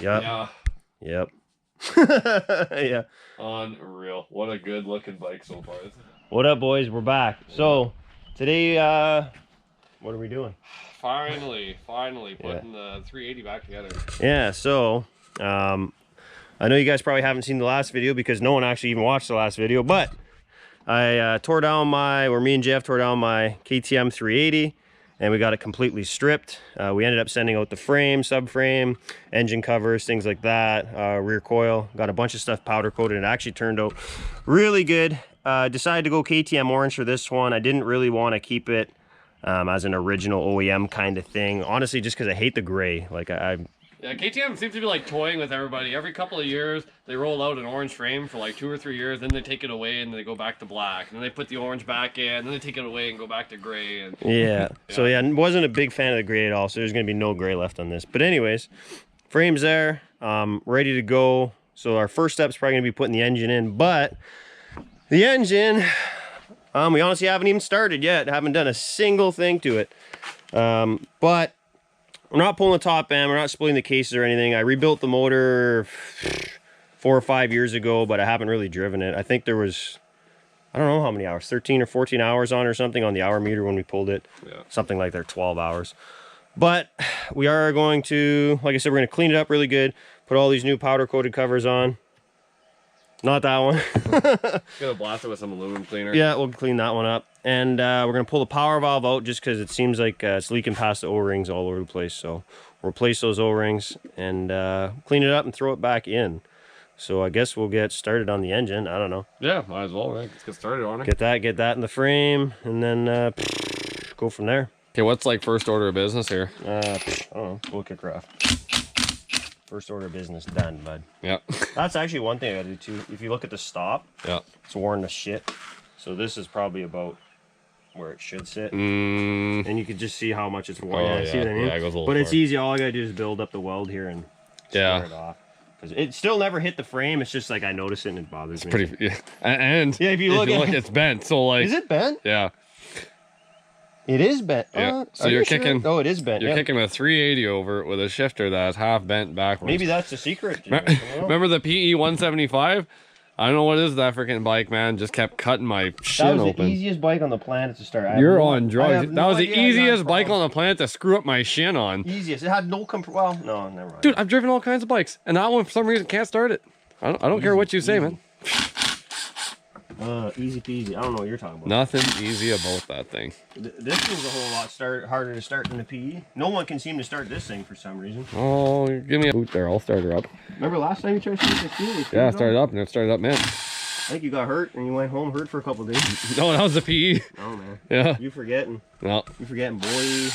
Yep. Yeah. Yep. Yeah. Unreal. What a good looking bike so far. What up, boys? We're back. So today, what are we doing? Finally putting the 380 back together. Yeah. So, I know you guys probably haven't seen the last video because no one actually even watched the last video, but I tore down me and Jeff tore down my KTM 380 and we got it completely stripped. We ended up sending out the frame, subframe, engine covers, things like that, rear coil, got a bunch of stuff powder coated, and it actually turned out really good. Decided to go KTM orange for this one. I didn't really want to keep it as an original OEM kind of thing, honestly, just because I hate the gray. Like Yeah, KTM seems to be like toying with everybody. Every couple of years, they roll out an orange frame for like 2 or 3 years, then they take it away and they go back to black. And then they put the orange back in, then they take it away and go back to gray. And yeah. So yeah, wasn't a big fan of the gray at all, so there's going to be no gray left on this. But anyways, frame's there, ready to go. So our first step is probably going to be putting the engine in, but the engine, we honestly haven't even started yet. Haven't done a single thing to it. But we're not pulling the top end, we're not splitting the cases or anything. I rebuilt the motor 4 or 5 years ago, but I haven't really driven it. I think there was, I don't know how many hours, 13 or 14 hours on or something on the hour meter when we pulled it. Yeah. Something like that, 12 hours. But we are going to, like I said, we're going to clean it up really good, put all these new powder coated covers on. Not that one. Gonna blast it with some aluminum cleaner. Yeah, we'll clean that one up. And we're going to pull the power valve out just because it seems like it's leaking past the O-rings all over the place. So we'll replace those O-rings and clean it up and throw it back in. So I guess we'll get started on the engine. I don't know. Yeah, might as well, right? Let's get started on it. Get that in the frame and then go from there. Okay, what's like first order of business here? I don't know. We'll kick her off. First order of business done, bud. Yeah. That's actually one thing I gotta do too. If you look at the stop, yeah, it's worn to shit. So this is probably about where it should sit. And you can just see how much it's worn. Oh, yeah. See what I mean? Yeah, it goes a little but far. It's easy. All I gotta do is build up the weld here and square it off. Because it still never hit the frame. It's just like I notice it and it bothers me. Pretty, yeah. And yeah, if you look, it's bent. So like, is it bent? Yeah. It is bent. Yeah. So you're kicking. Sure? Oh, it is bent. You're kicking a 380 over with a shifter that's half bent backwards. Maybe that's the secret. Remember the PE 175? I don't know what is that freaking bike, man. Just kept cutting my shin open. That was the easiest bike on the planet to start. You're on drugs. That was the easiest bike on the planet to screw up my shin on. Easiest. It had no well, no, never mind. Dude, I've driven all kinds of bikes, and that one for some reason can't start it. I don't care what you say, man. Easy peasy. I don't know what you're talking about. Nothing easy about that thing. This thing's a whole lot harder to start than the PE. No one can seem to start this thing for some reason. Oh, give me a boot there. I'll start her up. Remember last time you tried to start this PE? Yeah, I started up and it started up, man. I think you got hurt and you went home hurt for a couple days. No, that was the PE. Oh man. Yeah. You forgetting. No. You forgetting, boy.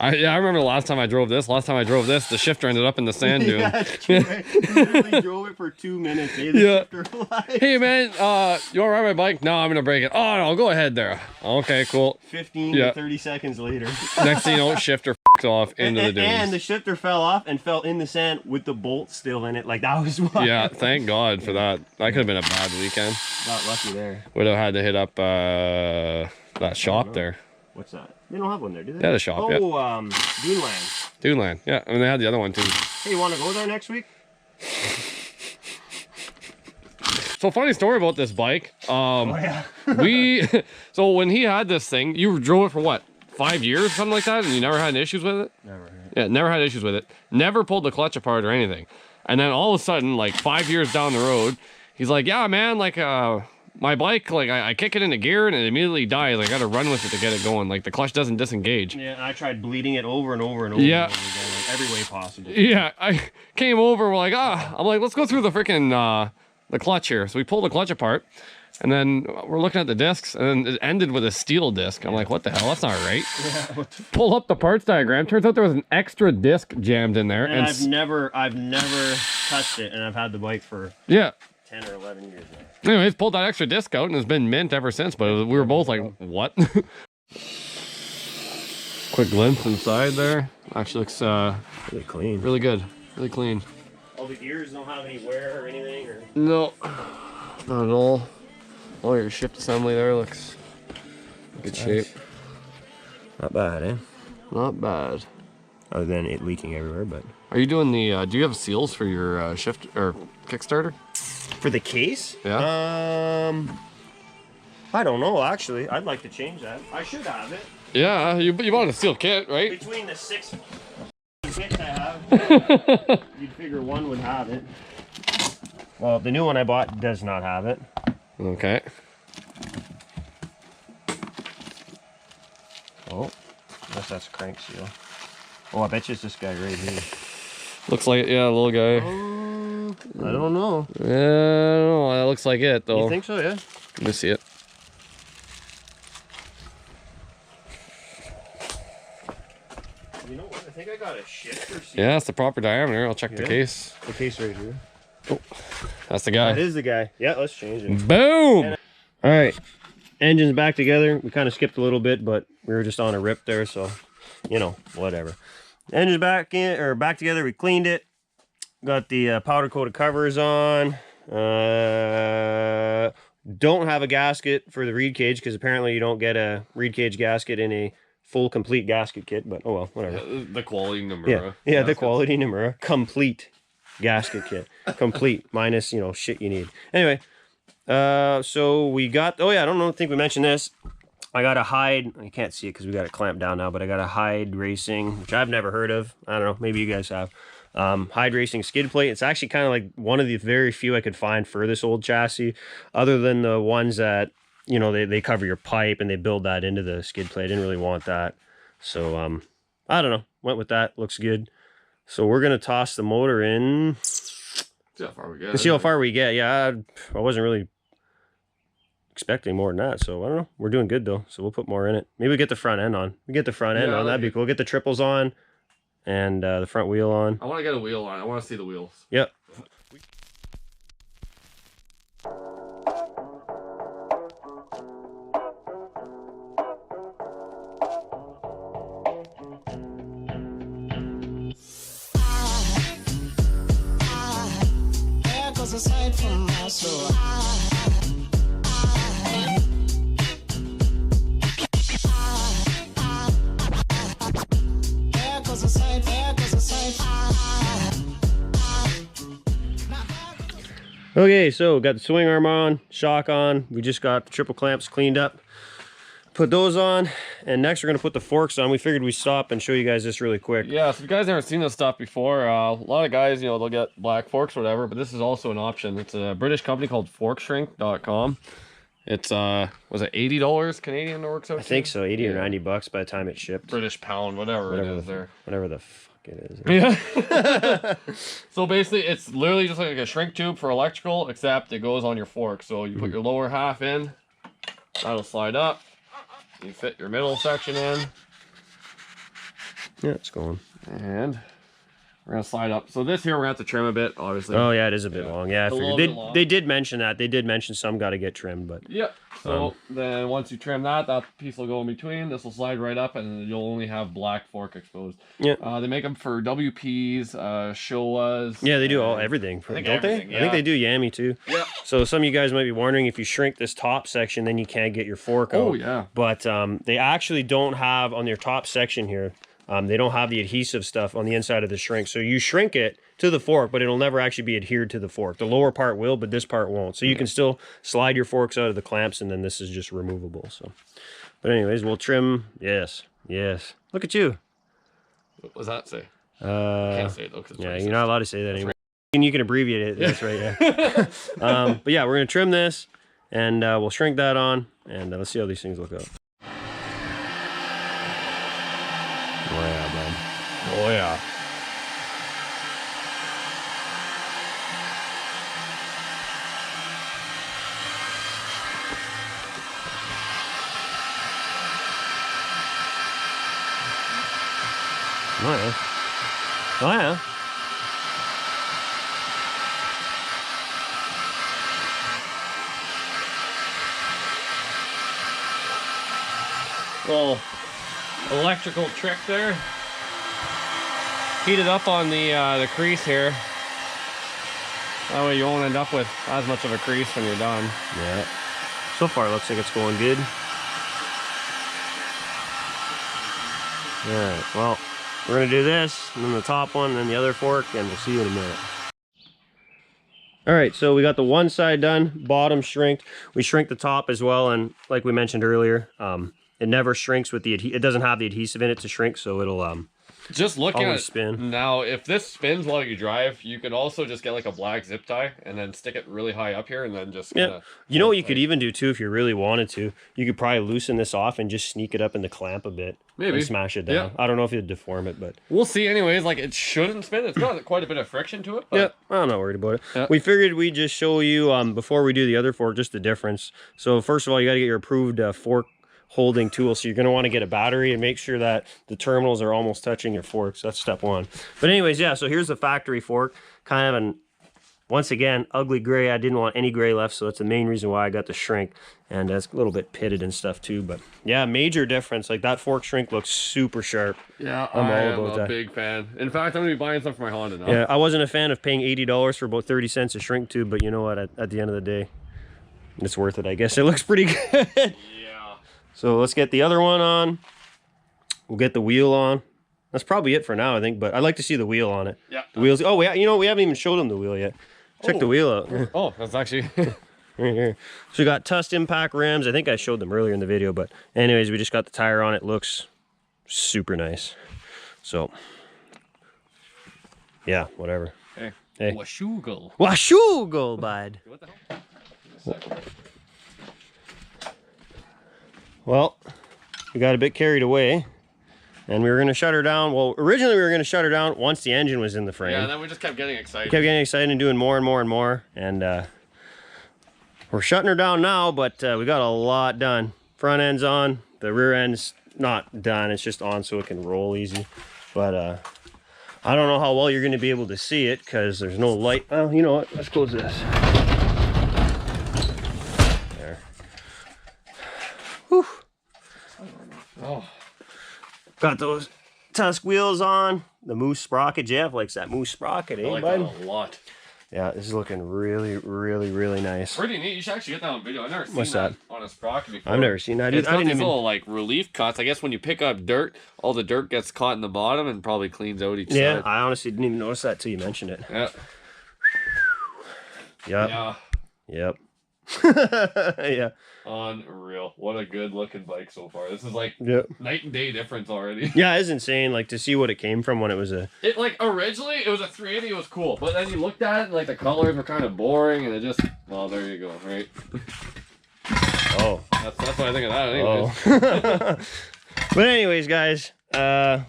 I remember the last time I drove this. The shifter ended up in the sand dune. Yeah, you literally drove it for 2 minutes. Eh? Shifter hey man, you want to ride my bike? No, I'm gonna break it. Oh no, go ahead there. Okay, cool. 15 to 30 seconds later. Next thing you know, shifter off into the dunes. And the shifter fell off and fell in the sand with the bolt still in it. Like that was wild. Yeah, thank God for that. That could have been a bad weekend. Got lucky there. Would have had to hit up that shop there. What's that? They don't have one there, do they? Yeah, the shop. Oh, yeah. Duneland. Duneland. Yeah, I mean they had the other one too. Hey, you want to go there next week? So funny story about this bike. So when he had this thing, you drove it for what? 5 years, something like that, and you never had any issues with it? Never. Yeah, never had issues with it. Never pulled the clutch apart or anything. And then all of a sudden, like 5 years down the road, he's like, yeah, man, like my bike, like I kick it into gear and it immediately dies. I gotta run with it to get it going. Like the clutch doesn't disengage. Yeah, and I tried bleeding it over and over and over, yeah. And over again, like every way possible. Yeah, I came over, we're like, I'm like, let's go through the freaking the clutch here. So we pulled the clutch apart. And then we're looking at the discs, and it ended with a steel disc. I'm like, what the hell? That's not right. Yeah. Pull up the parts diagram. Turns out there was an extra disc jammed in there. And I've never touched it, and I've had the bike for 10 or 11 years now. Anyways, pulled that extra disc out, and it's been mint ever since. But we were both like, what? Quick glimpse inside there. Actually looks really clean. Really good. Really clean. All the gears don't have any wear or anything? Or... No, not at all. Oh, your shift assembly there looks good shape. Not bad, eh? Not bad. other than it leaking everywhere. But Are you doing the? Do you have seals for your shift or Kickstarter? for the case, Yeah. I don't know actually. I'd like to change that. I should have it. Yeah, you bought a steel kit, right? Between the 6 kits I have, you'd figure one would have it. Well, the new one I bought does not have it. Okay. Oh, unless that's a crank seal. Oh, I bet you it's this guy right here. Looks like yeah, little guy. I don't know. Yeah, I don't know. That looks like it though. You think so? Yeah. Let me see it. You know what? I think I got a shifter seal. Yeah, it's the proper diameter. I'll check the case. The case right here. Oh, that's the guy. That is the guy. Yeah, let's change it. Boom! All right, engine's back together. We kind of skipped a little bit, but we were just on a rip there, so you know, whatever. Engine's back in or back together. We cleaned it. Got the powder coated covers on. Don't have a gasket for the reed cage because apparently you don't get a reed cage gasket in a full complete gasket kit. But oh well, whatever. The quality Nomura. Yeah, the quality Nomura complete gasket kit, complete minus shit you need. Anyway, so we got. Oh yeah, I don't think we mentioned this. I got a Hyde. You can't see it because we got it clamped down now, but I got a Hyde Racing, which I've never heard of. I don't know, maybe you guys have. Hyde Racing skid plate. It's actually kind of like one of the very few I could find for this old chassis, other than the ones that they cover your pipe and they build that into the skid plate. I didn't really want that, so I don't know. Went with that. Looks good. So we're gonna toss the motor in. See how far we get. See how far we get. Yeah, I wasn't really expecting more than that, so I don't know. We're doing good though, so we'll put more in it. Maybe we get the front end on. We get the front end on. That'd be cool. Get the triples on, and the front wheel on. I want to get a wheel on. I want to see the wheels. Yep. Aside from my soul, Okay, so got the swing arm on, shock on. We just got the triple clamps cleaned up. Put those on, and next we're gonna put the forks on. We figured we'd stop and show you guys this really quick. Yeah, so if you guys haven't seen this stuff before, a lot of guys, they'll get black forks or whatever, but this is also an option. It's a British company called forkshrink.com. It's was it $80 Canadian that works out? I think so, 80 or 90 bucks by the time it shipped. British pound, whatever it is there. Whatever the fuck it is. Yeah. So basically, it's literally just like a shrink tube for electrical, except it goes on your fork. So you put your lower half in, that'll slide up. You fit your middle section in. Yeah, it's going. And we're gonna slide up. So this here we're gonna have to trim a bit, obviously. Oh yeah, it is a bit long. Yeah, I figured long. they did mention that. They did mention some got to get trimmed, but Yep. So then once you trim that, that piece will go in between. This will slide right up, and you'll only have black fork exposed. Yeah. They make them for WPs, Showas. Yeah, they do everything. Don't they? Yeah. I think they do Yami too. Yeah. So some of you guys might be wondering, if you shrink this top section, then you can't get your fork out. Oh yeah. But they actually don't have on your top section here. They don't have the adhesive stuff on the inside of the shrink. So you shrink it to the fork, but it'll never actually be adhered to the fork. The lower part will, but this part won't. So you can still slide your forks out of the clamps, and then this is just removable. So, but anyways, we'll trim. Yes, yes. Look at you. What does that say? I can't say it though. Yeah, you're not allowed to say that anymore. And you can abbreviate it. That's right. Yeah. But yeah, we're gonna trim this, and we'll shrink that on, and let's see how these things look up. Oh yeah, man. Oh yeah. Oh yeah. Oh yeah. Little electrical trick there. Heat it up on the crease here. That way you won't end up with as much of a crease when you're done. Yeah. So far it looks like it's going good. Alright, well, We're gonna do this, and then the top one, and then the other fork, and we'll see you in a minute. All right, so we got the one side done, bottom shrinked. We shrink the top as well, and like we mentioned earlier, it never shrinks with the it doesn't have the adhesive in it to shrink, so it'll just looking always at spin. now, if this spins while you drive, you could also just get like a black zip tie and then stick it really high up here and then just kind of. You know what you could even do too if you really wanted to? You could probably loosen this off and just sneak it up in the clamp a bit. Maybe. And smash it down. Yeah. I don't know if it'd deform it, but we'll see. Anyways, like it shouldn't spin. It's got quite a bit of friction to it. But... yeah, I'm not worried about it. Yeah. We figured we'd just show you before we do the other fork just the difference. So first of all, you got to get your approved fork holding tool, so you're going to want to get a battery and make sure that the terminals are almost touching your forks. That's step one. But anyways, yeah, so here's the factory fork, kind of an, once again, ugly gray. I didn't want any gray left, so that's the main reason why I got the shrink, and it's a little bit pitted and stuff too. But yeah, major difference. Like that fork shrink looks super sharp. Yeah, I'm all am about a that. Big fan. In fact, I'm gonna be buying some for my Honda now. Yeah, I wasn't a fan of paying $80 for about 30 cents a shrink tube, but you know what, at the end of the day, it's worth it, I guess. It looks pretty good. Yeah. So let's get the other one on. We'll get the wheel on. That's probably it for now, I think, but I'd like to see the wheel on it. Yeah. The wheels. Oh, you know, we haven't even showed them the wheel yet. Check the wheel out. Oh, that's actually... Right here. So we got Tusk impact rims. I think I showed them earlier in the video, but anyways, we just got the tire on it. Looks super nice. So, yeah, whatever. Hey. Hey. Washugal. Washugal, bud. What the hell? Well, we got a bit carried away, and we were going to shut her down. Well, originally we were going to shut her down once the engine was in the frame. Yeah, then we just kept getting excited. Kept getting excited and doing more and more and more, and we're shutting her down now, but we got a lot done. Front end's on, the rear end's not done. It's just on so it can roll easy. But I don't know how well you're going to be able to see it because there's no light. Well, you know what? Let's close this. There. Whew. Oh. Got those Tusk wheels on. The moose sprocket. Jeff likes that moose sprocket, eh, I like bud? that a lot. Yeah, this is looking really, really, really nice. Pretty neat. You should actually get that on video. I've never seen What's that that? on a sprocket before. I've never seen that. It's I got didn't these even... little like relief cuts. I guess when you pick up dirt, all the dirt gets caught in the bottom and probably cleans out each Yeah, side. I honestly didn't even notice that till you mentioned it. Yeah. Yep. Yeah. Yep. Yeah. Unreal. What a good looking bike so far. This is like Yep. night and day difference already. Yeah, it's insane. Like to see what it came from when it was a. It like originally it was a 380, it was cool, but then you looked at it and like the colors were kind of boring and it just, well, there you go, right? Oh. That's what I think of that anyways. Oh. But anyways, guys, I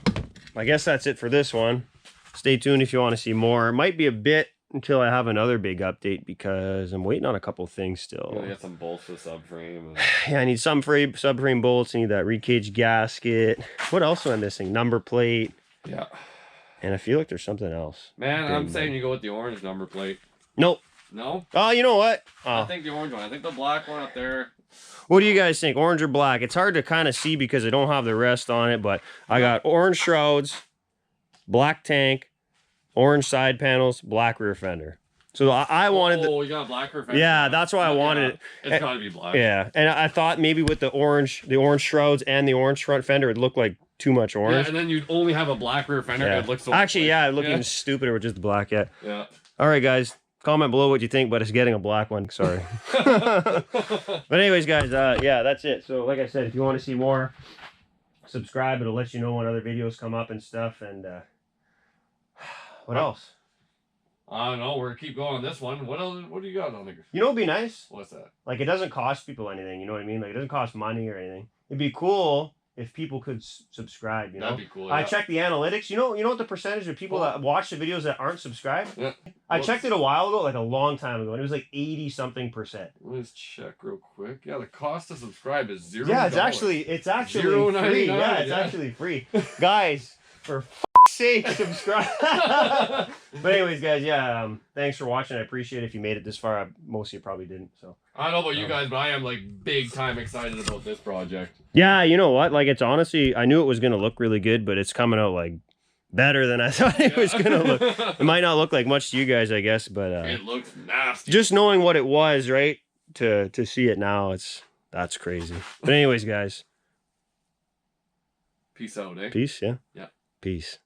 guess that's it for this one. Stay tuned if you want to see more. It might be a bit until I have another big update because I'm waiting on a couple things still. Gotta get some bolts for the subframe. And... Yeah, I need some subframe bolts. I need that reed cage gasket. What else am I missing? Number plate. Yeah. And I feel like there's something else. Man, I'm saying you go with the orange number plate. Nope. No? Oh, you know what? I Oh. think the orange one. I think the black one up there. What do you guys think? Orange or black? It's hard to kind of see because I don't have the rest on it, but I got orange shrouds, black tank, orange side panels, black rear fender. So I wanted the... Oh, you got a black rear fender? Yeah, that's why I wanted it. It's gotta be black. Yeah, and I thought maybe with the orange shrouds and the orange front fender, it'd look like too much Yeah, orange. and then you'd only have a black rear fender. Yeah. It looks so Actually, yeah, it looked yeah. even stupider with just the black. Yeah. Yeah. All right, guys. Comment below what you think, but it's getting a black one. Sorry. But anyways, guys, yeah, that's it. So like I said, if you want to see more, subscribe. It'll let you know when other videos come up and stuff. And what else? I don't know. We're gonna keep going on this one. What else? What do you got on the? You know what'd be nice? What's that? Like, it doesn't cost people anything. You know what I mean? Like, it doesn't cost money or anything. It'd be cool if people could subscribe, you know? That'd be cool. I Yeah. checked the analytics. You know what the percentage of people that watch the videos that aren't subscribed? Yeah. I checked it a while ago, like a long time ago, and it was like 80-something%. Let's check real quick. Yeah, the cost to subscribe is $0. Yeah, it's actually $0.99, free. Yeah, it's yeah. actually free. Guys, for sake, subscribe. But anyways, guys, yeah, thanks for watching. I appreciate it. If you made it this far, most of you probably didn't. So I don't know about you guys, but I am like big time excited about this project. yeah, you know what? Like, it's honestly, I knew it was gonna look really good, but it's coming out like better than I thought it was gonna look. It might not look like much to you guys, I guess, but It looks nasty. just knowing what it was, right? To see it now, that's crazy. But anyways, guys, Peace out, eh? peace. Yeah. Yeah. Peace.